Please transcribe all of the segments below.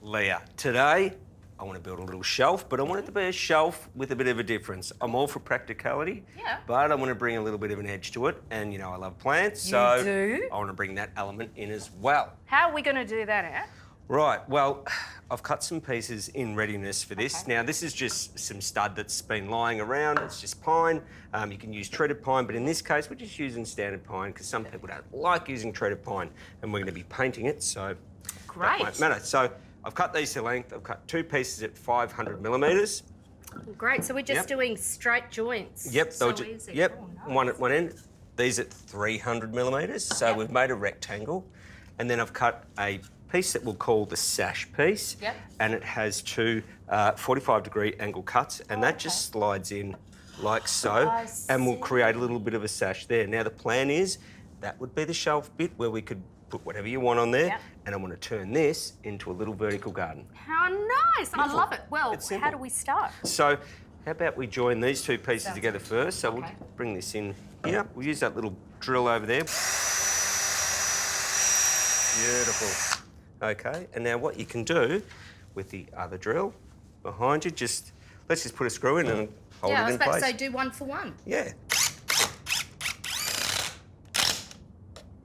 Leah, today I want to build a little shelf, but I want it to be a shelf with a bit of a difference. I'm all for practicality, but I want to bring a little bit of an edge to it. And, you know, I love plants, so I want to bring that element in as well. How are we going to do that, Ed? Right, well, I've cut some pieces in readiness for this. Now, this is just some stud that's been lying around. It's just pine. You can use treated pine, but in this case, we're just using standard pine because some people don't like using treated pine, and we're going to be painting it, so that won't matter. So I've cut these to length. I've cut 2 pieces at 500 millimetres. Great, so we're just doing straight joints. Yep, so easy. Yep, oh, nice. one at one end. These at 300 millimetres, so we've made a rectangle. And then I've cut a piece that we'll call the sash piece, and it has 2 45-degree angle cuts, and that just slides in like so, and we'll create a little bit of a sash there. Now, the plan is that would be the shelf bit where we could put whatever you want on there, and I want to turn this into a little vertical garden. How nice! Beautiful. I love it. Well, how do we start? So, how about we join these 2 pieces together first? So we'll bring this in here. We'll use that little drill over there. Beautiful. Okay, and now what you can do with the other drill behind you, let's just put a screw in and hold it in place. Yeah, I was about to say do 1 for 1. Yeah.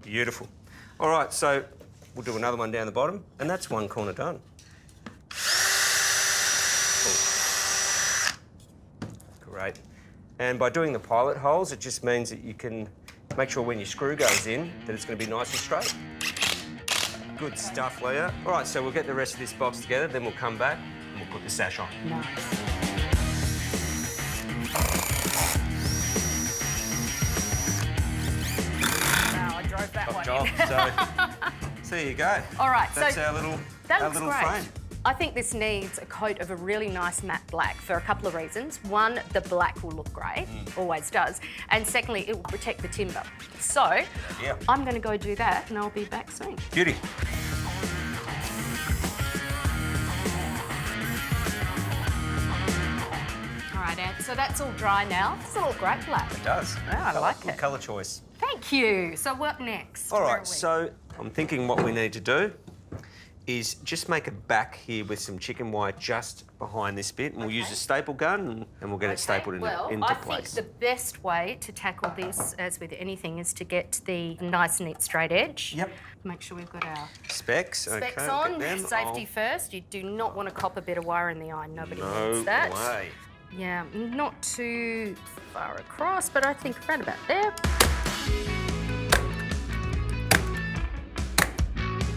Beautiful. All right, so we'll do another one down the bottom, and that's 1 corner done. Cool. Great. And by doing the pilot holes, it just means that you can make sure when your screw goes in that it's going to be nice and straight. Good stuff, Leah. All right, so we'll get the rest of this box together, then we'll come back and we'll put the sash on. Nice. Wow, I drove that one in. So there you go. All right, that's so our little great. frame. I think this needs a coat of a really nice matte black for a couple of reasons. One, the black will look great, always does. And secondly, it will protect the timber. So I'm going to go do that and I'll be back soon. Beauty. All right, Ed, so that's all dry now. Does it look great black? It does. Yeah, I like it. Colour choice. Thank you. So what next? All right, so I'm thinking what we need to do is just make a back here with some chicken wire just behind this bit, and we'll use a staple gun and we'll get it stapled into place. Well, I think the best way to tackle this, as with anything, is to get the nice, neat, straight edge. Yep. Make sure we've got our specs on. Safety first. You do not want to cop a bit of wire in the eye. Nobody wants that. No way. Yeah, not too far across, but I think right about there.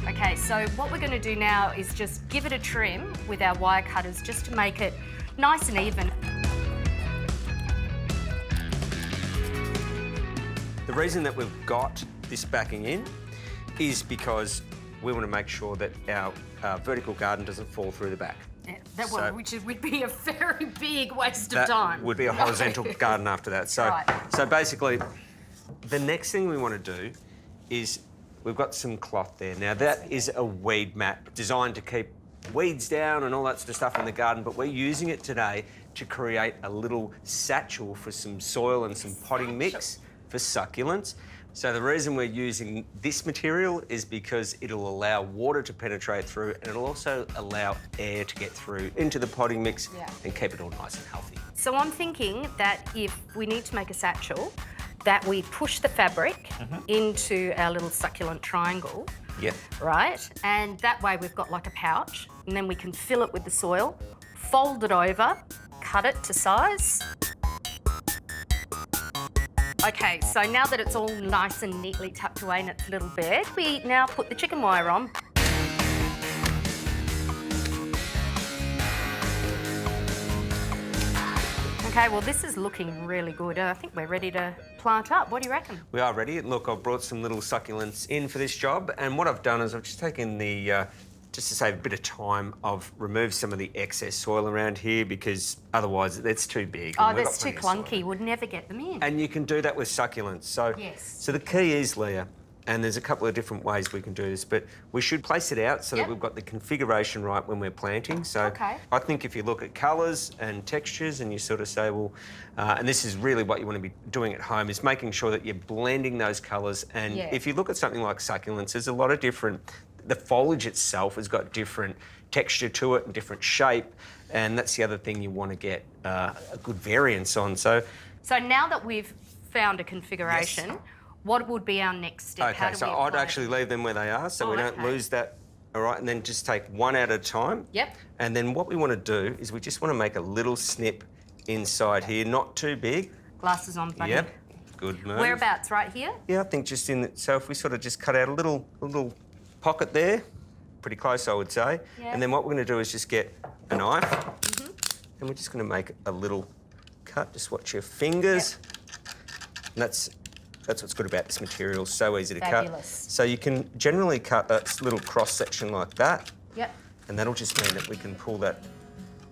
Okay, so what we're going to do now is just give it a trim with our wire cutters just to make it nice and even. The reason that we've got this backing in is because we want to make sure that our vertical garden doesn't fall through the back. Yeah, which would be a very big waste of time. Would be a horizontal garden after that. So, so basically, the next thing we want to do is we've got some cloth there. Now, that is a weed mat designed to keep weeds down and all that sort of stuff in the garden, but we're using it today to create a little satchel for some soil and some potting mix for succulents. So the reason we're using this material is because it'll allow water to penetrate through, and it'll also allow air to get through into the potting mix and keep it all nice and healthy. So I'm thinking that if we need to make a satchel, that we push the fabric into our little succulent triangle. Right? And that way we've got like a pouch, and then we can fill it with the soil, fold it over, cut it to size. Okay, so now that it's all nice and neatly tucked away in its little bed, we now put the chicken wire on. Okay, well, this is looking really good. I think we're ready to plant up. What do you reckon? We are ready. Look, I've brought some little succulents in for this job, and what I've done is I've just taken the, just to save a bit of time, I've removed some of the excess soil around here because otherwise it's too big. Oh, that's too clunky. We'd never get them in. And you can do that with succulents. So, so the key is, Leah, and there's a couple of different ways we can do this, but we should place it out so that we've got the configuration right when we're planting. So I think if you look at colours and textures and you sort of say, well, and this is really what you want to be doing at home, is making sure that you're blending those colours. And if you look at something like succulents, there's a lot of different the foliage itself has got different texture to it and different shape, and that's the other thing you want to get a good variance on. So now that we've found a configuration, what would be our next step? Okay, so I'd actually leave them where they are so we don't lose that. All right, and then just take one at a time. Yep. And then what we want to do is we just want to make a little snip inside here, not too big. Glasses on, buddy. Yep, good move. Whereabouts, right here? Yeah, I think just in so if we sort of just cut out a little pocket there, pretty close I would say. Yeah. And then what we're going to do is just get a knife and we're just going to make a little cut. Just watch your fingers. And that's what's good about this material, so easy to cut. So you can generally cut a little cross section like that. Yep. And that'll just mean that we can pull that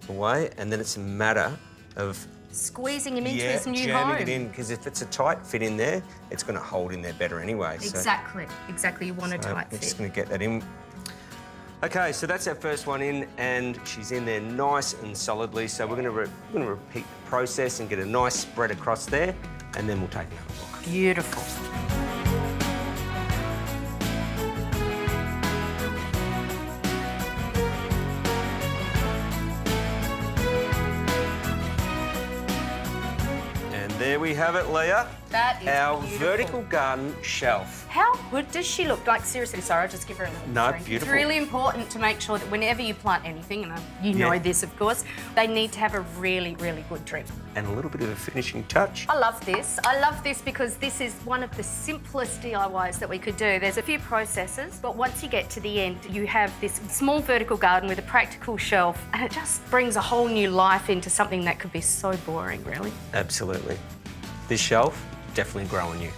away, and then it's a matter of squeezing him into his new home. Jamming it in, because if it's a tight fit in there, it's going to hold in there better anyway. Exactly, exactly. You want a tight fit. We're just going to get that in. Okay, so that's our first one in, and she's in there nice and solidly. So we're going to repeat the process and get a nice spread across there, and then we'll take another look. Beautiful. And there we have it, Leah. That is our beautiful. vertical garden shelf. How good does she look? Like, seriously, sorry, I'll just give her a little drink. Beautiful. It's really important to make sure that whenever you plant anything, and you know this, of course, they need to have a really, really good drip. And a little bit of a finishing touch. I love this. I love this because this is one of the simplest DIYs that we could do. There's a few processes, but once you get to the end, you have this small vertical garden with a practical shelf, and it just brings a whole new life into something that could be so boring, really. Absolutely. This shelf, definitely growing you.